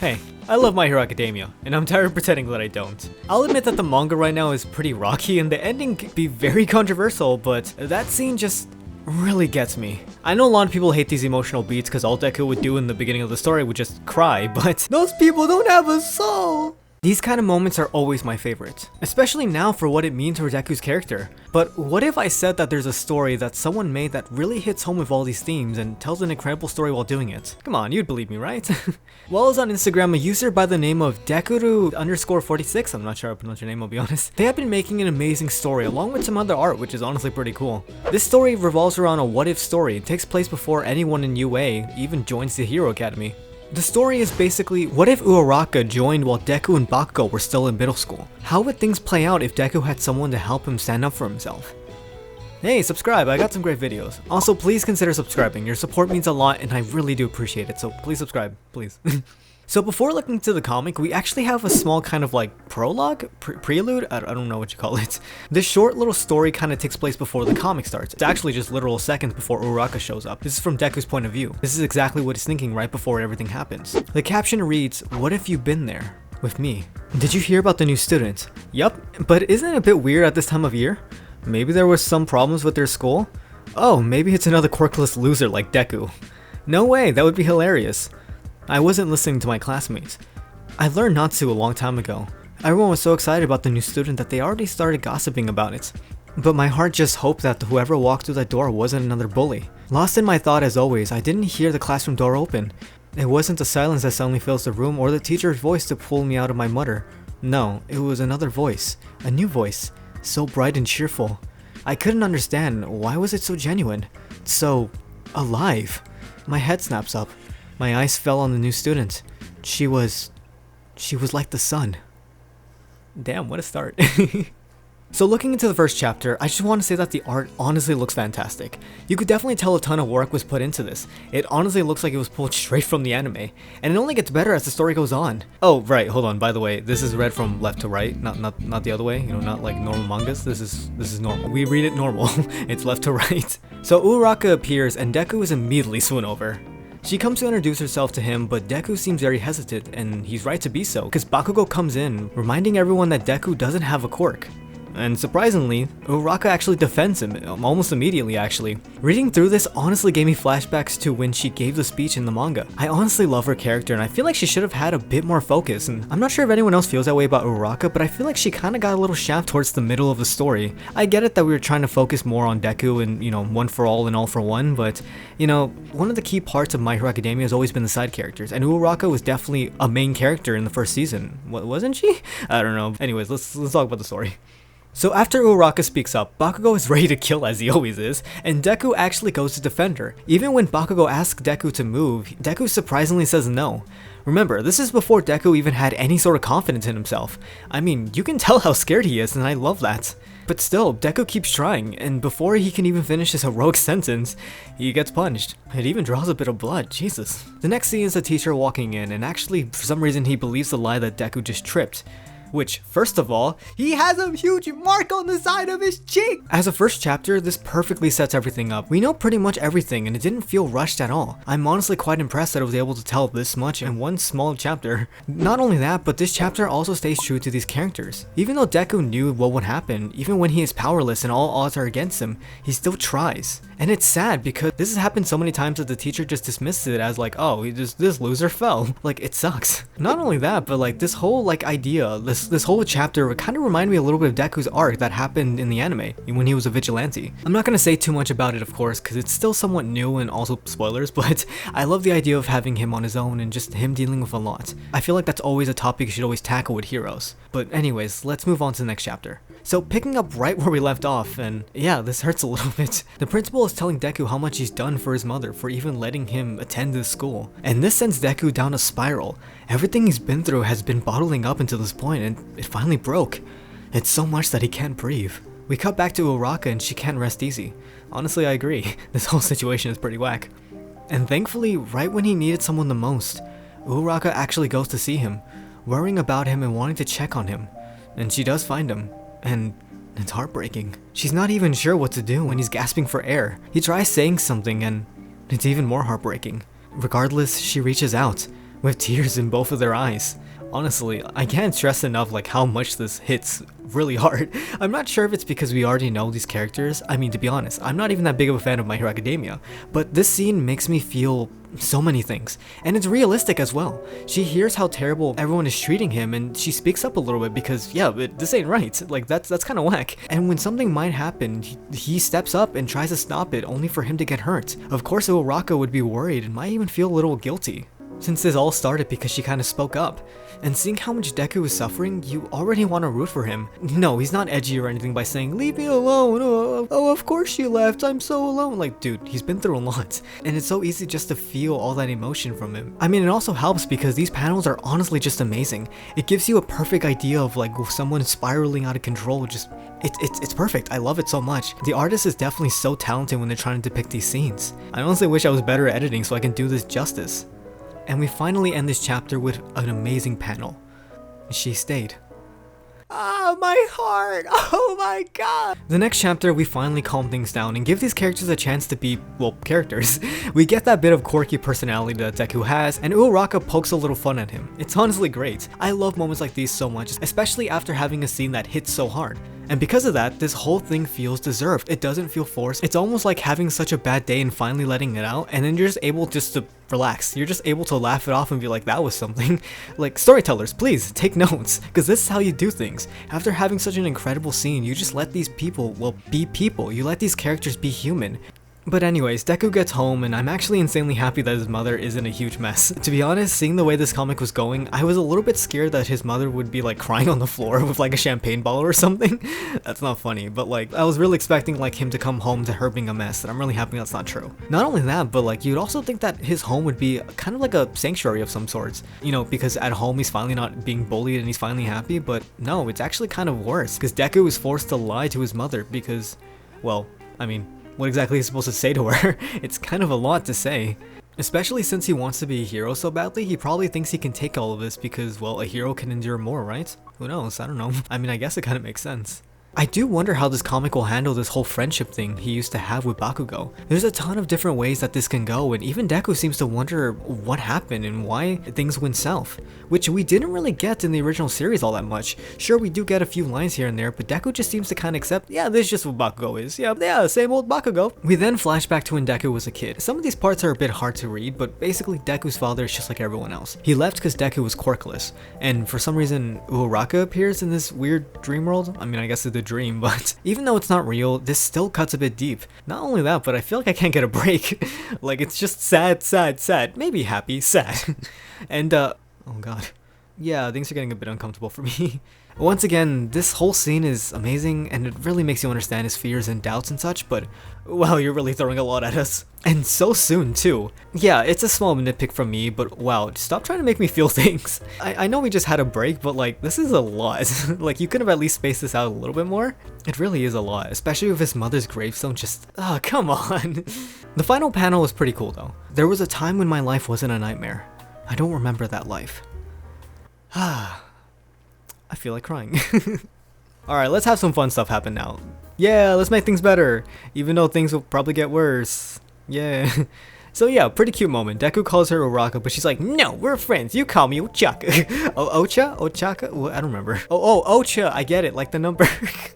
Hey, I love My Hero Academia, and I'm tired of pretending that I don't. I'll admit that the manga right now is pretty rocky and the ending can be very controversial, but that scene just really gets me. I know a lot of people hate these emotional beats because all Deku would do in the beginning of the story would just cry, but those people don't have a soul! These kind of moments are always my favorite, especially now for what it means for Deku's character. But what if I said that there's a story that someone made that really hits home with all these themes and tells an incredible story while doing it? Come on, you'd believe me, right? While I was on Instagram, a user by the name of Dekuru_46, I'm not sure how to pronounce your name, I'll be honest, they have been making an amazing story along with some other art, which is honestly pretty cool. This story revolves around a what-if story. It takes place before anyone in UA even joins the Hero Academy. The story is basically, what if Uraraka joined while Deku and Bakugo were still in middle school? How would things play out if Deku had someone to help him stand up for himself? Hey, subscribe, I got some great videos. Also, please consider subscribing, your support means a lot and I really do appreciate it, so please subscribe, please. So before looking to the comic, we actually have a small kind of like prologue? Prelude? I don't know what you call it. This short little story kind of takes place before the comic starts. It's actually just literal seconds before Uraraka shows up. This is from Deku's point of view. This is exactly what he's thinking right before everything happens. The caption reads, "What if you've been there? With me? Did you hear about the new student?" Yup, but isn't it a bit weird at this time of year? Maybe there was some problems with their school? Oh, maybe it's another quirkless loser like Deku. No way, that would be hilarious. I wasn't listening to my classmates. I learned not to a long time ago. Everyone was so excited about the new student that they already started gossiping about it. But my heart just hoped that whoever walked through that door wasn't another bully. Lost in my thought as always, I didn't hear the classroom door open. It wasn't the silence that suddenly fills the room or the teacher's voice to pull me out of my mutter. No, it was another voice. A new voice. So bright and cheerful. I couldn't understand. Why was it so genuine? So alive. My head snaps up. My eyes fell on the new student. She was like the sun. Damn, what a start. So looking into the first chapter, I just want to say that the art honestly looks fantastic. You could definitely tell a ton of work was put into this. It honestly looks like it was pulled straight from the anime, and it only gets better as the story goes on. Oh, right, hold on, by the way, this is read from left to right, not the other way, you know, not like normal mangas. This is normal. We read it normal. It's left to right. So Uraraka appears and Deku is immediately swooned over. She comes to introduce herself to him, but Deku seems very hesitant, and he's right to be so, because Bakugo comes in, reminding everyone that Deku doesn't have a quirk. And surprisingly, Uraraka actually defends him, almost immediately actually. Reading through this honestly gave me flashbacks to when she gave the speech in the manga. I honestly love her character and I feel like she should have had a bit more focus, and I'm not sure if anyone else feels that way about Uraraka, but I feel like she kinda got a little shaft towards the middle of the story. I get it that we were trying to focus more on Deku and, you know, one for all and all for one, but, you know, one of the key parts of My Hero Academia has always been the side characters, and Uraraka was definitely a main character in the first season. Wasn't she? I don't know. Anyways, let's talk about the story. So after Uraraka speaks up, Bakugo is ready to kill as he always is, and Deku actually goes to defend her. Even when Bakugo asks Deku to move, Deku surprisingly says no. Remember, this is before Deku even had any sort of confidence in himself. I mean, you can tell how scared he is, and I love that. But still, Deku keeps trying, and before he can even finish his heroic sentence, he gets punched. It even draws a bit of blood, Jesus. The next scene is the teacher walking in, and actually, for some reason he believes the lie that Deku just tripped. Which, first of all, he has a huge mark on the side of his cheek! As a first chapter, this perfectly sets everything up. We know pretty much everything and it didn't feel rushed at all. I'm honestly quite impressed that I was able to tell this much in one small chapter. Not only that, but this chapter also stays true to these characters. Even though Deku knew what would happen, even when he is powerless and all odds are against him, he still tries. And it's sad because this has happened so many times that the teacher just dismisses it as like, oh, this loser fell. Like, it sucks. Not only that, but like this whole like idea, this whole chapter kind of reminded me a little bit of Deku's arc that happened in the anime when he was a vigilante. I'm not going to say too much about it, of course, because it's still somewhat new and also spoilers, but I love the idea of having him on his own and just him dealing with a lot. I feel like that's always a topic you should always tackle with heroes. But anyways, let's move on to the next chapter. So picking up right where we left off, and yeah, this hurts a little bit. The principal is telling Deku how much he's done for his mother for even letting him attend this school. And this sends Deku down a spiral. Everything he's been through has been bottling up until this point and it finally broke. It's so much that he can't breathe. We cut back to Uraraka and she can't rest easy. Honestly, I agree. This whole situation is pretty whack. And thankfully, right when he needed someone the most, Uraraka actually goes to see him, worrying about him and wanting to check on him. And she does find him. And it's heartbreaking. She's not even sure what to do when he's gasping for air. He tries saying something and it's even more heartbreaking. Regardless, she reaches out, with tears in both of their eyes. Honestly, I can't stress enough like how much this hits really hard. I'm not sure if it's because we already know these characters. I mean, to be honest, I'm not even that big of a fan of My Hero Academia, but this scene makes me feel so many things, and it's realistic as well. She hears how terrible everyone is treating him, and she speaks up a little bit because, yeah, but this ain't right. Like, that's kind of whack. And when something might happen, he steps up and tries to stop it, only for him to get hurt. Of course, Uraraka would be worried and might even feel a little guilty, since this all started because she kind of spoke up. And seeing how much Deku is suffering, you already want to root for him. No, he's not edgy or anything by saying, "Leave me alone, oh of course you left, I'm so alone." Like, dude, he's been through a lot. And it's so easy just to feel all that emotion from him. I mean, it also helps because these panels are honestly just amazing. It gives you a perfect idea of like someone spiraling out of control. It's perfect. I love it so much. The artist is definitely so talented when they're trying to depict these scenes. I honestly wish I was better at editing so I can do this justice. And we finally end this chapter with an amazing panel. She stayed. Ah, my heart! Oh my god! The next chapter, we finally calm things down and give these characters a chance to be, well, characters. We get that bit of quirky personality that Deku has, and Uraraka pokes a little fun at him. It's honestly great. I love moments like these so much, especially after having a scene that hits so hard. And because of that, this whole thing feels deserved. It doesn't feel forced. It's almost like having such a bad day and finally letting it out, and then you're just able just to relax. You're just able to laugh it off and be like, that was something. Like, storytellers, please take notes, because this is how you do things. After having such an incredible scene, you just let these people, well, be people. You let these characters be human. But anyways, Deku gets home, and I'm actually insanely happy that his mother isn't a huge mess. To be honest, seeing the way this comic was going, I was a little bit scared that his mother would be like crying on the floor with like a champagne bottle or something. That's not funny, but like I was really expecting like him to come home to her being a mess, and I'm really happy that's not true. Not only that, but like you'd also think that his home would be kind of like a sanctuary of some sorts, you know, because at home he's finally not being bullied and he's finally happy. But no, it's actually kind of worse because Deku is forced to lie to his mother because, well, I mean, what exactly is he supposed to say to her? It's kind of a lot to say. Especially since he wants to be a hero so badly, he probably thinks he can take all of this because, well, a hero can endure more, right? Who knows? I don't know. I mean, I guess it kind of makes sense. I do wonder how this comic will handle this whole friendship thing he used to have with Bakugo. There's a ton of different ways that this can go, and even Deku seems to wonder what happened and why things went south, which we didn't really get in the original series all that much. Sure, we do get a few lines here and there, but Deku just seems to kind of accept, yeah, this is just what Bakugo is. Yeah, same old Bakugo. We then flash back to when Deku was a kid. Some of these parts are a bit hard to read, but basically Deku's father is just like everyone else. He left because Deku was quirkless, and for some reason Uraraka appears in this weird dream world. I mean, I guess it's a dream, but even though it's not real, this still cuts a bit deep. Not only that, but I feel like I can't get a break. Like, it's just sad, maybe happy, sad. And oh god, yeah, things are getting a bit uncomfortable for me. Once again, this whole scene is amazing, and it really makes you understand his fears and doubts and such, but wow, you're really throwing a lot at us. And so soon, too. Yeah, it's a small nitpick from me, but wow, stop trying to make me feel things. I know we just had a break, but like, this is a lot. Like, you could have at least spaced this out a little bit more. It really is a lot, especially with his mother's gravestone just, oh, come on. The final panel was pretty cool, though. There was a time when my life wasn't a nightmare. I don't remember that life. Ah. I feel like crying. Alright, let's have some fun stuff happen now. Yeah, let's make things better, even though things will probably get worse. Yeah. So yeah, pretty cute moment. Deku calls her Uraraka, but she's like, no, we're friends. You call me Ochako. Oh, Ocha? Ochaka? Well, I don't remember. Oh, Ocha. I get it, like the number.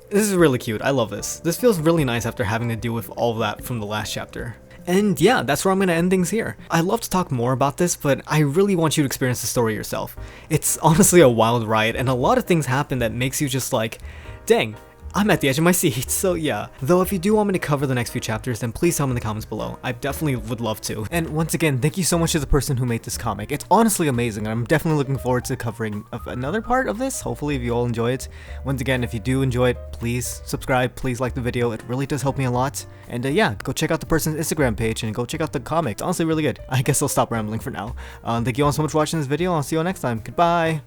This is really cute. I love this. This feels really nice after having to deal with all of that from the last chapter. And yeah, that's where I'm going to end things here. I'd love to talk more about this, but I really want you to experience the story yourself. It's honestly a wild ride, and a lot of things happen that makes you just like, dang, I'm at the edge of my seat. So yeah, though if you do want me to cover the next few chapters, then please tell me in the comments below. I definitely would love to. And once again, thank you so much to the person who made this comic. It's honestly amazing, and I'm definitely looking forward to covering another part of this. Hopefully if you all enjoy it. Once again, if you do enjoy it, please subscribe, please like the video. It really does help me a lot. And yeah, go check out the person's Instagram page and go check out the comic. It's honestly really good. I guess I'll stop rambling for now. Thank you all so much for watching this video. I'll see you all next time. Goodbye!